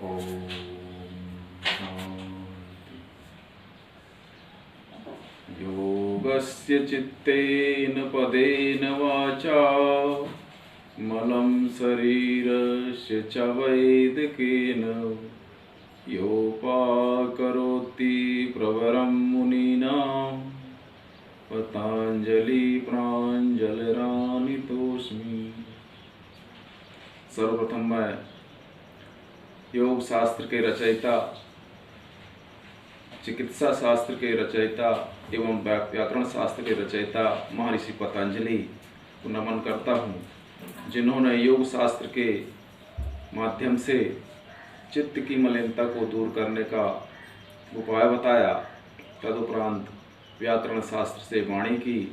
ओम शांति। योगस्य चित्तेन पदेन वाचा मलं शरीरस्य च वैदिकेन योपाकरोति प्रवरं मुनीनां पतंजलि प्राञ्जलिरानीतोऽस्मि। सर्वप्रथम मैं योग शास्त्र के रचयिता, चिकित्सा शास्त्र के रचयिता एवं व्याकरण शास्त्र के रचयिता महर्षि पतंजलि को नमन करता हूँ, जिन्होंने योग शास्त्र के माध्यम से चित्त की मलिनता को दूर करने का उपाय बताया। तदुपरांत व्याकरण शास्त्र से वाणी की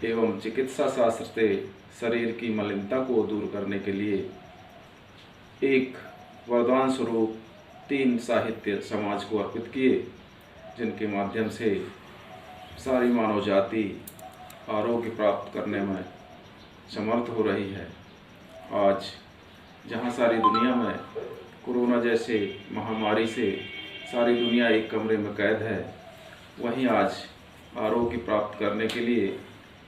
एवं चिकित्सा शास्त्र से शरीर की मलिनता को दूर करने के लिए एक वरदान स्वरूप 3 साहित्य समाज को अर्पित किए, जिनके माध्यम से सारी मानव जाति आरोग्य प्राप्त करने में समर्थ हो रही है। आज जहाँ सारी दुनिया में कोरोना जैसे महामारी से सारी दुनिया एक कमरे में कैद है, वहीं आज आरोग्य प्राप्त करने के लिए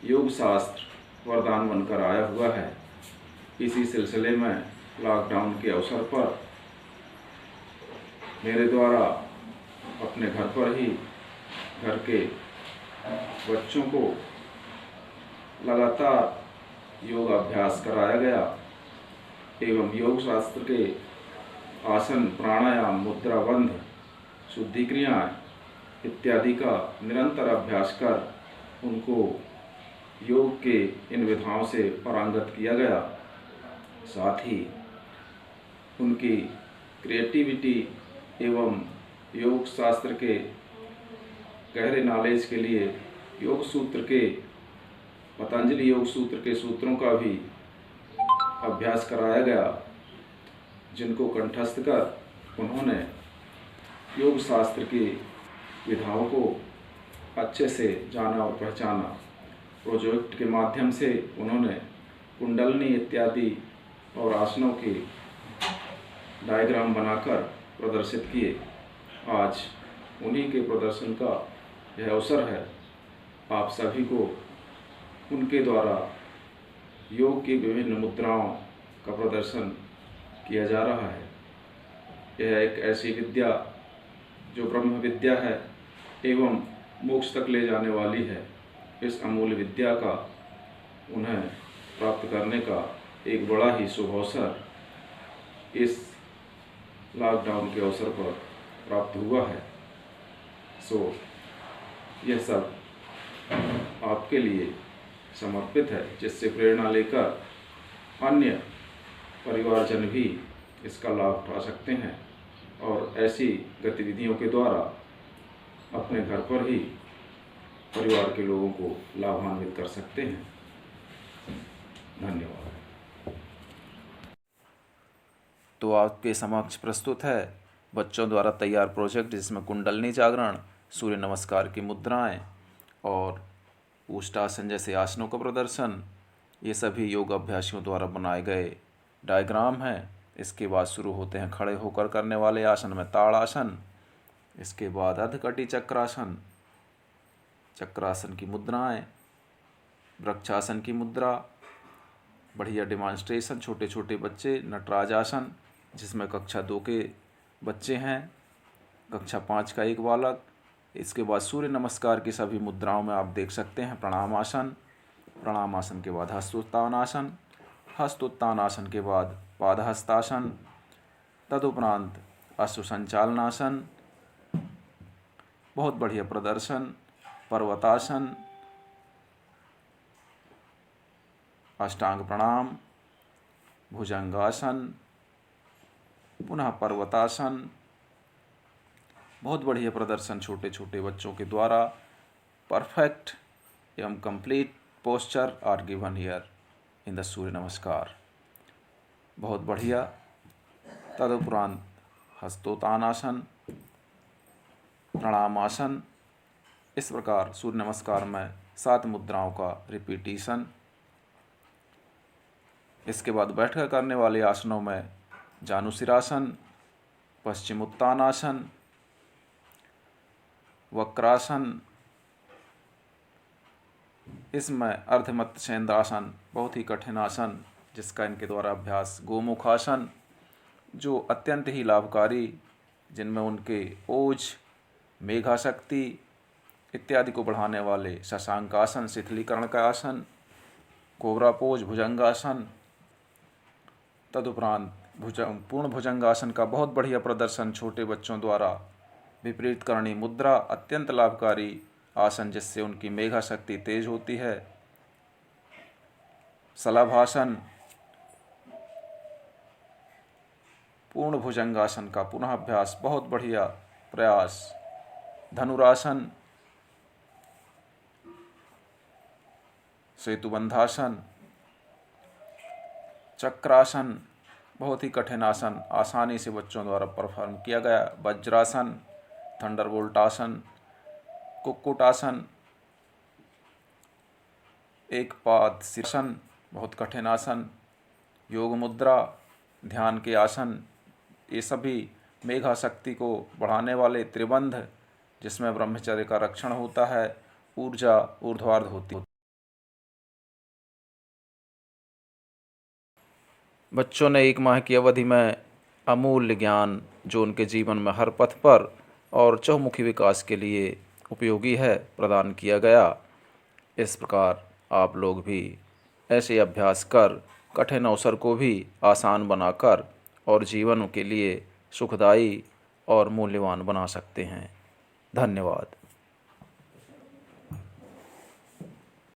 योग शास्त्र वरदान बनकर आया हुआ है। इसी सिलसिले में लॉकडाउन के अवसर पर मेरे द्वारा अपने घर पर ही घर के बच्चों को लगातार योग अभ्यास कराया गया एवं योग शास्त्र के आसन, प्राणायाम, मुद्रा बंध, शुद्धि क्रियाएं इत्यादि का निरंतर अभ्यास कर उनको योग के इन विधाओं से पारंगत किया गया। साथ ही उनकी क्रिएटिविटी एवं योग शास्त्र के गहरे नॉलेज के लिए योग सूत्र के पतंजलि योग सूत्र के सूत्रों का भी अभ्यास कराया गया, जिनको कंठस्थ कर उन्होंने योग शास्त्र की विधाओं को अच्छे से जाना और पहचाना। प्रोजेक्ट के माध्यम से उन्होंने कुंडलनी इत्यादि और आसनों के डायग्राम बनाकर प्रदर्शित किए। आज उन्हीं के प्रदर्शन का यह अवसर है। आप सभी को उनके द्वारा योग की विभिन्न मुद्राओं का प्रदर्शन किया जा रहा है। यह एक ऐसी विद्या जो ब्रह्म विद्या है एवं मोक्ष तक ले जाने वाली है। इस अमूल्य विद्या का उन्हें प्राप्त करने का एक बड़ा ही शुभ अवसर इस लॉकडाउन के अवसर पर प्राप्त हुआ है। सो यह सब आपके लिए समर्पित है, जिससे प्रेरणा लेकर अन्य परिवारजन भी इसका लाभ उठा सकते हैं और ऐसी गतिविधियों के द्वारा अपने घर पर ही परिवार के लोगों को लाभान्वित कर सकते हैं। धन्यवाद। तो आपके समक्ष प्रस्तुत है बच्चों द्वारा तैयार प्रोजेक्ट, जिसमें कुंडलनी जागरण, सूर्य नमस्कार की मुद्राएं और ऊष्टासन जैसे आसनों का प्रदर्शन, ये सभी योग अभ्यासियों द्वारा बनाए गए डायग्राम हैं। इसके बाद शुरू होते हैं खड़े होकर करने वाले आसन में ताड़ासन, इसके बाद अधकटी चक्रासन, चक्रासन की मुद्राएं, वृक्षासन की मुद्रा, बढ़िया डिमॉन्स्ट्रेशन, छोटे छोटे बच्चे, नटराज आसन जिसमें कक्षा 2 के बच्चे हैं, कक्षा 5 का एक बालक। इसके बाद सूर्य नमस्कार की सभी मुद्राओं में आप देख सकते हैं प्रणाम आसन, प्रणाम आसन के बाद हस्तोत्थान आसन, हस्तोत्थान आसन के बाद पादहस्तासन, तदुपरांत अश्व संचालनासन, बहुत बढ़िया प्रदर्शन, पर्वतासन, अष्टांग प्रणाम, भुजंगासन, पुनः पर्वतासन, बहुत बढ़िया प्रदर्शन छोटे छोटे बच्चों के द्वारा। परफेक्ट एवं complete posture are given here in the Surya Namaskar, बहुत बढ़िया। तदुपरांत हस्तोत्थानासन, प्रणामासन, इस प्रकार सूर्य नमस्कार में 7 मुद्राओं का रिपीटिशन। इसके बाद बैठकर करने वाले आसनों में जानुशिरासन, पश्चिमोत्तानासन, वक्रासन, इसमें अर्धमत्स्येंद्रासन बहुत ही कठिन आसन जिसका इनके द्वारा अभ्यास, गोमुखासन जो अत्यंत ही लाभकारी, जिनमें उनके ओज, मेघाशक्ति इत्यादि को बढ़ाने वाले शशांकासन, शिथिलीकरण का आसन, कोबरा पोज, भुजंगासन, तदुपरांत पूर्ण भुजंगासन का बहुत बढ़िया प्रदर्शन छोटे बच्चों द्वारा, विपरीत करणी मुद्रा अत्यंत लाभकारी आसन जिससे उनकी मेघा शक्ति तेज होती है, शलभासन, पूर्ण भुजंगासन का पुनः अभ्यास बहुत बढ़िया प्रयास, धनुरासन, सेतुबंधासन, चक्रासन बहुत ही कठिन आसन आसानी से बच्चों द्वारा परफॉर्म किया गया, वज्रासन, थंडरबोल्ट आसन, कुक्कुटासन, एक पाद शीर्षासन बहुत कठिन आसन, योग मुद्रा, ध्यान के आसन, ये सभी मेघा शक्ति को बढ़ाने वाले, त्रिबंध जिसमें ब्रह्मचर्य का रक्षण होता है, ऊर्जा ऊर्ध्वार्ध होती है। बच्चों ने 1 माह की अवधि में अमूल्य ज्ञान जो उनके जीवन में हर पथ पर और चहुमुखी विकास के लिए उपयोगी है प्रदान किया गया। इस प्रकार आप लोग भी ऐसे अभ्यास कर कठिन अवसर को भी आसान बनाकर और जीवन के लिए सुखदायी और मूल्यवान बना सकते हैं। धन्यवाद।